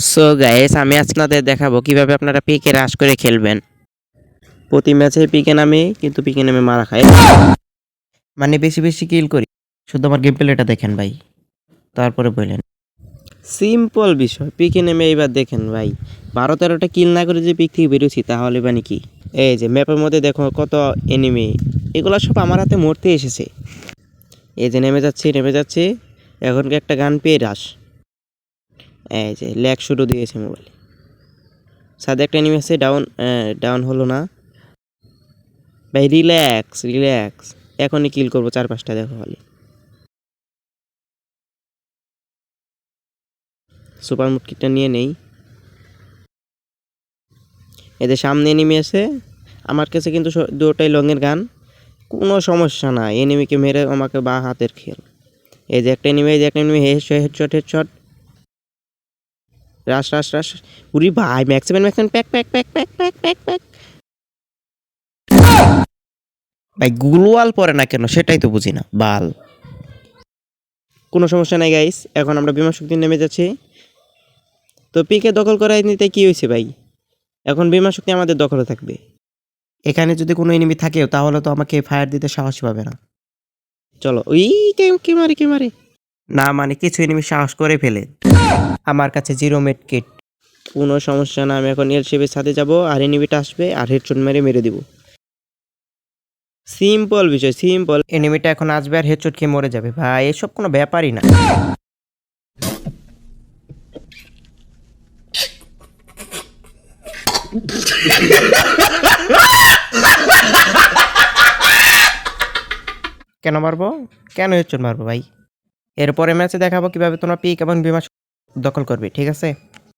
So guys, আমি আপনাদের দেখাবো কিভাবে আপনারা পিকে রাশ করে খেলবেন। প্রতি ম্যাচে পিকে নামে, কিন্তু পিকে নামে মারা খায়, মানে বেশি বেশি কিল করি। শুধু আমার গেম প্লেটা দেখেন ভাই, তারপরে বললেন সিম্পল বিষয়। পিকে নেমে এইবার দেখেন ভাই, 12-13টা কিল না করে যে পিক থেকে বেরোছি, তাহলে মানে কি? এই যে ম্যাপের মধ্যে দেখো কত এনিমি, এগুলো সব আমার হাতে মরতে এসেছে। এই যে নেমে যাচ্ছে, এখন একটা গান পেয়ে রাশ। এই যে ল্যাগ শুরু দিয়েছে মোবাইল। সাথে একটা এনিমি আছে, ডাউন হলো না ভাই। রিল্যাক্স, এখনই কিল করবো 4-5টা। দেখো খালি সুপার মুটকিটটা নিয়ে নেই। এদের সামনে এনিমি আছে আমার কাছে, কিন্তু দুটোটাই লংয়ের গান, কোনো সমস্যা না। এনিমিকে মেরে আমাকে বা হাতের খেল। এই যে একটা এনিমি, হেডশট। রাশ। উরি ভাই, ম্যাক্সিমাম প্যাক। ভাই গ্লোয়াল পরে না কেন, সেটাই তো বুঝি না বাল। কোনো সমস্যা নাই গাইস, এখন আমরা বিমান শক্তি নেমে যাচ্ছি। তো পিকে দখল করাই নিতে কি হয়েছে ভাই, এখন বিমান শক্তি আমাদের দখলে থাকবে। এখানে যদি কোনো এনিমি থাকেও, তাহলে তো আমাকে ফায়ার দিতে সাহস পাবে না। চলো ওই কে মারে না, মানে কিছু এনিমি সাহস করে ফেলে। আমার কাছে 0 মেড কিট। কোনো সমস্যা না, আমি এখন এলশেপের সাথে যাব, আর এনিমিটা আসবে আর হেডশট মেরে দিব। সিম্পল বিষয়, সিম্পল। এনিমিটা এখন আসবে আর হেডশট খেয়ে মরে যাবে ভাই, এসব কোনো ব্যাপারই না। কেন মারবো, কেন হেডশট মারবো ভাই? এরপরে ম্যাচে দেখাবো কিভাবে তোমরা পিক এবং বিমা দখল করবে, ঠিক আছে?